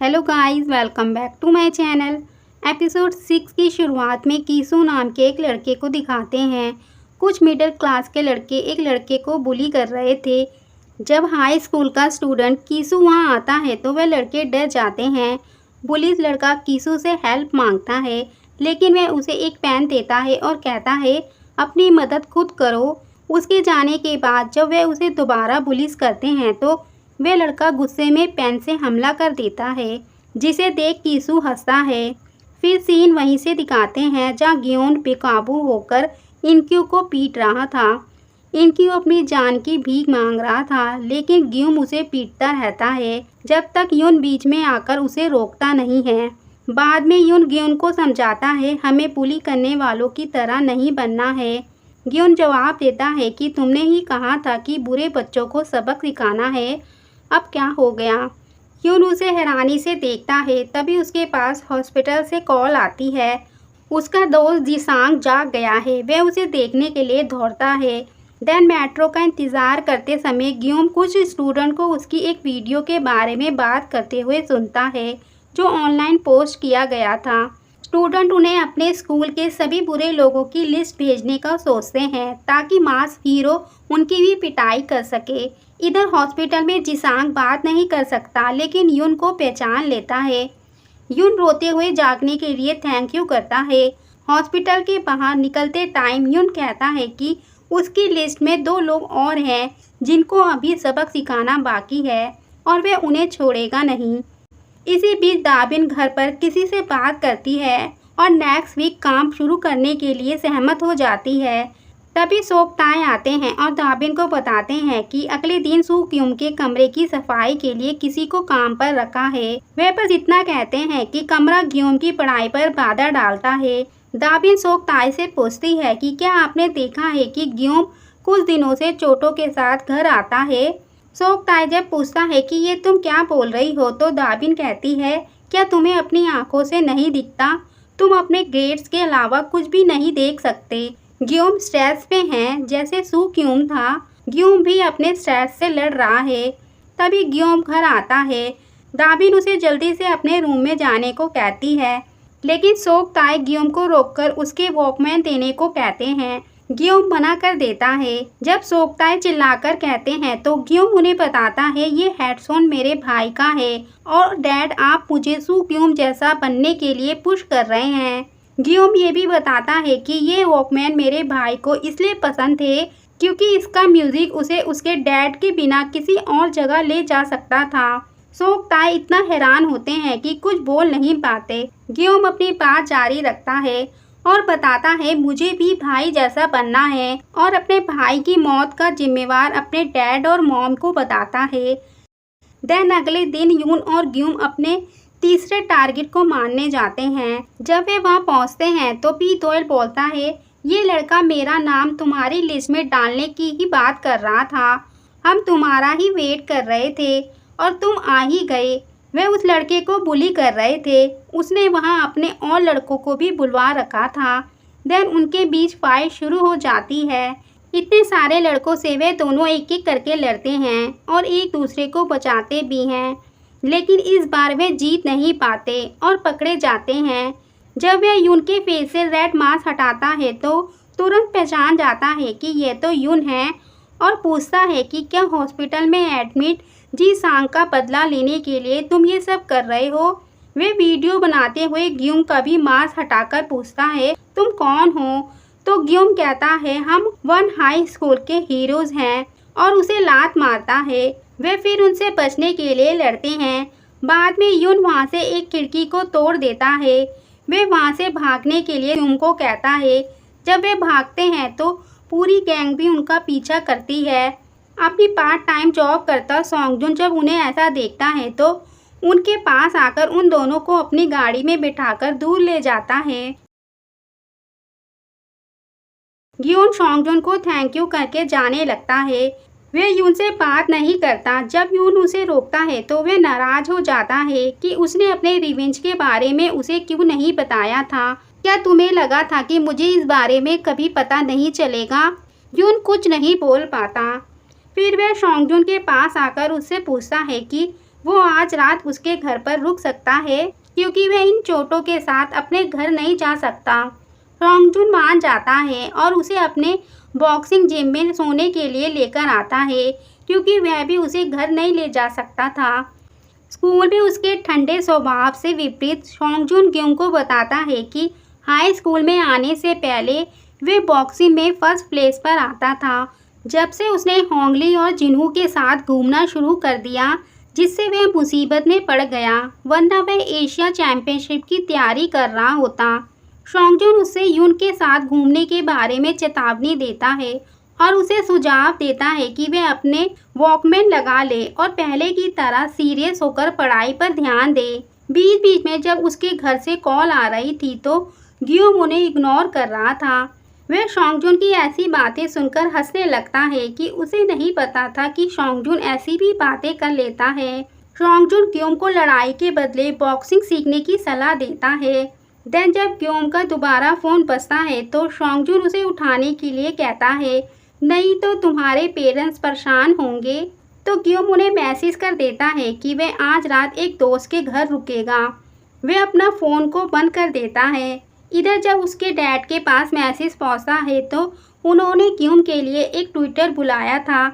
Hello guys, welcome back to my channel. Episode 6 की शुरुआत में कीसू नाम के एक लड़के को दिखाते हैं। कुछ मिडिल क्लास के लड़के एक लड़के को बुली कर रहे थे। जब हाई स्कूल का स्टूडेंट कीसू वहां आता है तो वह लड़के डर जाते हैं। बुली लड़का कीसू से हेल्प मांगता है, लेकिन वह उसे एक पेन देता है और कहता है अपनी मदद खुद करो। उसके जाने के बाद जब वह उसे दोबारा बुलिस करते हैं तो वह लड़का गुस्से में पेन से हमला कर देता है, जिसे देख कीसू हंसता है। फिर सीन वहीं से दिखाते हैं जहां ग्योन बेकाबू होकर इनक्यू को पीट रहा था। इनक्यू अपनी जान की भीख मांग रहा था, लेकिन ग्यूम उसे पीटता रहता है जब तक यून बीच में आकर उसे रोकता नहीं है। बाद में यून ग्योन को समझाता है हमें बुली करने वालों की तरह नहीं बनना है। ग्योन जवाब देता है कि तुमने ही कहा था कि बुरे बच्चों को सबक सिखाना है, अब क्या हो गया। यून उसे हैरानी से देखता है, तभी उसके पास हॉस्पिटल से कॉल आती है। उसका दोस्त जिसांग जाग गया है, वह उसे देखने के लिए दौड़ता है। देन मेट्रो का इंतज़ार करते समय ग्यूम कुछ स्टूडेंट को उसकी एक वीडियो के बारे में बात करते हुए सुनता है जो ऑनलाइन पोस्ट किया गया था। स्टूडेंट उन्हें अपने स्कूल के सभी बुरे लोगों की लिस्ट भेजने का सोचते हैं ताकि मास हीरो उनकी भी पिटाई कर सके। इधर हॉस्पिटल में जिसांग बात नहीं कर सकता, लेकिन यून को पहचान लेता है। यून रोते हुए जागने के लिए थैंक यू करता है। हॉस्पिटल के बाहर निकलते टाइम यून कहता है कि उसकी लिस्ट में 2 लोग और हैं जिनको अभी सबक सिखाना बाकी है और वह उन्हें छोड़ेगा नहीं। इसी बीच दाबिन घर पर किसी से बात करती है और नेक्स्ट वीक काम शुरू करने के लिए सहमत हो जाती है। तभी सोकताए आते हैं और दाबिन को बताते हैं कि अगले दिन सू क्यूम के कमरे की सफाई के लिए किसी को काम पर रखा है। वे बस इतना कहते हैं कि कमरा ग्यूम की पढ़ाई पर बाधा डालता है। दाबिन सोकताए से पूछती है कि क्या आपने देखा है कि ग्यूम कुछ दिनों से चोटों के साथ घर आता है। सोकताए जब पूछता है कि ये तुम क्या बोल रही हो तो दाबिन कहती है क्या तुम्हें अपनी आंखों से नहीं दिखता, तुम अपने ग्रेड्स के अलावा कुछ भी नहीं देख सकते। ग्यूम स्ट्रेस पे हैं जैसे सू क्यूम था। ग्यूम भी अपने स्ट्रेस से लड़ रहा है। तभी ग्यूम घर आता है। दाबिन उसे जल्दी से अपने रूम में जाने को कहती है, लेकिन सोकताए ग्यूम को रोककर उसके वॉकमैन देने को कहते हैं। ग्यूम मना कर देता है। जब सोकताए चिल्लाकर कहते हैं तो ग्यूम उन्हें बताता है ये हेडफोन मेरे भाई का है और डैड आप मुझे सू क्यूम जैसा बनने के लिए पुश कर रहे हैं। ग्यूम ये भी बताता है कि ये वॉकमैन मेरे भाई को इसलिए पसंद थे क्योंकि इसका म्यूजिक उसे उसके डैड के बिना किसी और जगह ले जा सकता था। सोकताए इतना हैरान होते हैं कि कुछ बोल नहीं पाते। ग्यूम अपनी बात जारी रखता है और बताता है मुझे भी भाई जैसा बनना है और अपने भाई की मौत का जिम्मेवार अपने डैड और मॉम को बताता है। देन अगले दिन यून और ग्यूम अपने तीसरे टारगेट को मारने जाते हैं। जब वे वहां पहुंचते हैं तो पी दोयल बोलता है ये लड़का मेरा नाम तुम्हारी लिस्ट में डालने की ही बात कर रहा था, हम तुम्हारा ही वेट कर रहे थे और तुम आ ही गए। वे उस लड़के को बुली कर रहे थे, उसने वहां अपने और लड़कों को भी बुलवा रखा था। देन उनके बीच फाइट शुरू हो जाती है। इतने सारे लड़कों से वे दोनों एक एक करके लड़ते हैं और एक दूसरे को बचाते भी हैं, लेकिन इस बार वे जीत नहीं पाते और पकड़े जाते हैं। जब वह यून के फेस से रेड मास्क हटाता है तो तुरंत पहचान जाता है कि यह तो यून है और पूछता है कि क्या हॉस्पिटल में एडमिट जिसांग का बदला लेने के लिए तुम ये सब कर रहे हो। वे वीडियो बनाते हुए ग्यूम का भी मास्क हटाकर पूछता है तुम कौन हो, तो ग्यूम कहता है हम वन हाई स्कूल के हीरोज हैं और उसे लात मारता है। वे फिर उनसे बचने के लिए लड़ते हैं। बाद में यून वहां से एक खिड़की को तोड़ देता है। वे वहां से भागने के लिए ग्यूम को कहता है। जब वे भागते हैं तो पूरी गैंग भी उनका पीछा करती है। अपनी पार्ट टाइम जॉब करता सॉन्गजुन जब उन्हें ऐसा देखता है तो उनके पास आकर उन दोनों को अपनी गाड़ी में बिठाकर दूर ले जाता है। ग्यून सॉन्गजुन को थैंक यू करके जाने लगता है। वे यून से बात नहीं करता। जब यून उसे रोकता है तो वे नाराज हो जाता है कि उसने अपने रिवेंज के बारे में उसे क्यों नहीं बताया था। क्या तुम्हें लगा था कि मुझे इस बारे में कभी पता नहीं चलेगा। यून कुछ नहीं बोल पाता। फिर वह सॉन्गजुन के पास आकर उससे पूछता है कि वो आज रात उसके घर पर रुक सकता है क्योंकि वह इन चोटों के साथ अपने घर नहीं जा सकता। रोंगजुन मान जाता है और उसे अपने बॉक्सिंग जिम में सोने के लिए लेकर आता है क्योंकि वह भी उसे घर नहीं ले जा सकता था। स्कूल में उसके ठंडे स्वभाव से विपरीत सोंगजुन ग्यूम को बताता है कि हाई स्कूल में आने से पहले वे बॉक्सिंग में फर्स्ट प्लेस पर आता था। जब से उसने होंगली और जिन्हू के साथ घूमना शुरू कर दिया जिससे वह मुसीबत में पड़ गया, वरना वह एशिया चैंपियनशिप की तैयारी कर रहा होता। सोंगजुन उससे यून के साथ घूमने के बारे में चेतावनी देता है और उसे सुझाव देता है कि वह अपने वॉकमैन लगा ले और पहले की तरह सीरियस होकर पढ़ाई पर ध्यान दे। बीच बीच में जब उसके घर से कॉल आ रही थी तो ग्यूम उन्हें इग्नोर कर रहा था। वह सोंगजुन की ऐसी बातें सुनकर हंसने लगता है कि उसे नहीं पता था कि सोंगजुन ऐसी भी बातें कर लेता है। सोंगजुन ग्यूम को लड़ाई के बदले बॉक्सिंग सीखने की सलाह देता है। देन जब ग्यूम का दोबारा फ़ोन बजता है तो सोंगजुन उसे उठाने के लिए कहता है, नहीं तो तुम्हारे पेरेंट्स परेशान होंगे। तो ग्यूम उन्हें मैसेज कर देता है कि वह आज रात एक दोस्त के घर रुकेगा। वह अपना फ़ोन को बंद कर देता है। इधर जब उसके डैड के पास मैसेज पहुंचता है तो उन्होंने ग्यूम के लिए एक ट्विटर बुलाया था।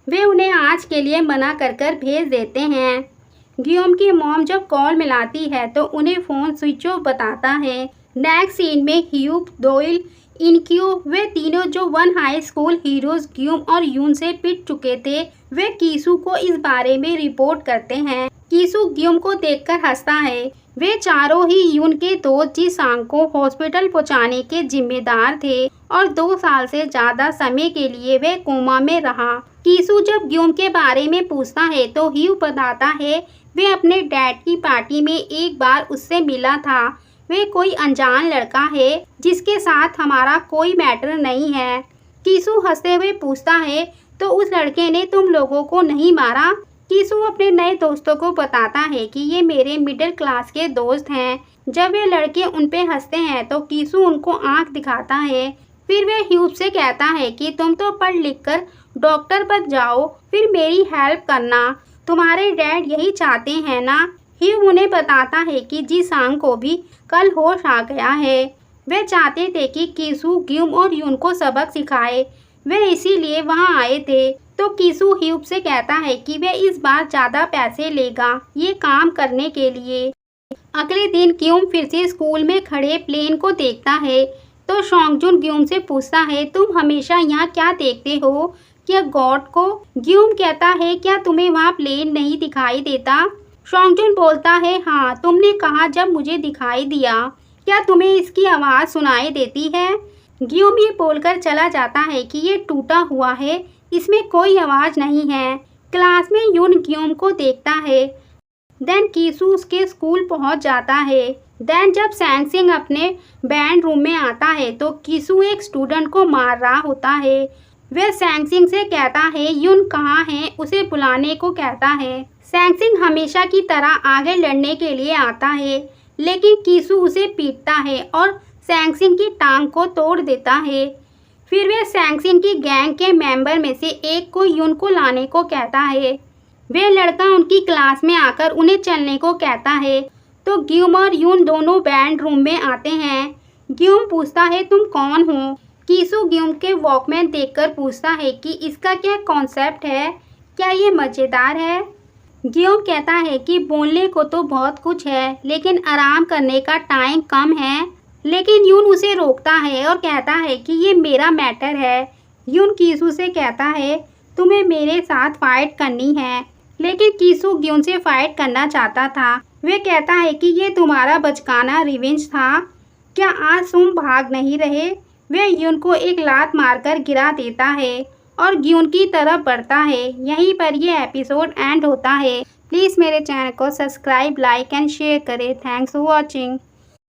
वे उन्हें आज के लिए मना कर भेज देते हैं। ग्यूम की मॉम जब कॉल मिलाती है तो उन्हें फ़ोन स्विच ऑफ बताता है। नेक्स्ट सीन में ह्यूप, दोइल, इनक्यू वे तीनों जो वन हाई स्कूल हीरोज ग्यूम और यून से पिट चुके थे, वे कीसू को इस बारे में रिपोर्ट करते हैं। कीसू ग्यूम को देखकर हंसता है। वे चारों ही यून के दोस्त जी सांग को हॉस्पिटल पहुंचाने के जिम्मेदार थे और 2 साल से ज़्यादा समय के लिए वे कोमा में रहा। कीसू जब ग्यूम के बारे में पूछता है तो ह्यू बताता है वे अपने डैड की पार्टी में एक बार उससे मिला था। वे कोई अनजान लड़का है जिसके साथ हमारा कोई मैटर नहीं है। कीसू हंसते हुए पूछता है, तो उस लड़के ने तुम लोगों को नहीं मारा? कीसू अपने नए दोस्तों को बताता है कि ये मेरे मिडिल क्लास के दोस्त हैं। जब वे लड़के उन पे हंसते हैं तो कीसू उनको आंख दिखाता है। फिर वे ह्यूब से कहता है कि तुम तो पढ़ लिख कर डॉक्टर बन जाओ, फिर मेरी हेल्प करना। तुम्हारे डैड यही चाहते हैं ना? ह्यूब उन्हें बताता है कि जी सांग को भी कल होश आ गया है। वे चाहते थे कि कीसू ग्यूम और यून को सबक सिखाए, वे इसीलिए वहां आए थे। तो कीसू ह्यूब से कहता है कि वे इस बार ज़्यादा पैसे लेगा ये काम करने के लिए। अगले दिन ग्यूम फिर से स्कूल में खड़े प्लेन को देखता है तो सोंगजुन ग्यूम से पूछता है, तुम हमेशा यहाँ क्या देखते हो? क्या गॉड को? ग्यूम कहता है, क्या तुम्हें वहाँ प्लेन नहीं दिखाई देता? सोंगजुन बोलता है, हाँ, तुमने कहा जब मुझे दिखाई दिया। क्या तुम्हें इसकी आवाज़ सुनाई देती है? ग्यूम ये बोलकर चला जाता है कि ये टूटा हुआ है, इसमें कोई आवाज़ नहीं है। क्लास में यून ग्यूम को देखता है। देन कीसू उसके स्कूल पहुंच जाता है। देन जब सैंगसिंग अपने बैंड रूम में आता है तो कीसू एक स्टूडेंट को मार रहा होता है। वह सैंगसिंग से कहता है यून कहाँ है, उसे बुलाने को कहता है। सैंगसिंग हमेशा की तरह आगे लड़ने के लिए आता है, लेकिन कीसू उसे पीटता है और सैंगसिंग की टांग को तोड़ देता है। फिर वह सैंगसिंग की गैंग के मेंबर में से एक को यून को लाने को कहता है। वह लड़का उनकी क्लास में आकर उन्हें चलने को कहता है तो ग्यूम और यून दोनों बैंड रूम में आते हैं। ग्यूम पूछता है, तुम कौन हो? कीसू ग्यूम के वॉकमैन देखकर पूछता है कि इसका क्या कॉन्सेप्ट है, क्या ये मज़ेदार है? ग्यूम कहता है कि बोलने को तो बहुत कुछ है लेकिन आराम करने का टाइम कम है। लेकिन यून उसे रोकता है और कहता है कि ये मेरा मैटर है। यून कीसू से कहता है, तुम्हें मेरे साथ फाइट करनी है, लेकिन कीसू ग्यून से फाइट करना चाहता था। वह कहता है कि ये तुम्हारा बचकाना रिवेंज था, क्या आज तुम भाग नहीं रहे? वह यून को एक लात मारकर गिरा देता है और ग्यून की तरफ बढ़ता है। यहीं पर यह एपिसोड एंड होता है। प्लीज़ मेरे चैनल को सब्सक्राइब, लाइक एंड शेयर करें। Thanks for watching.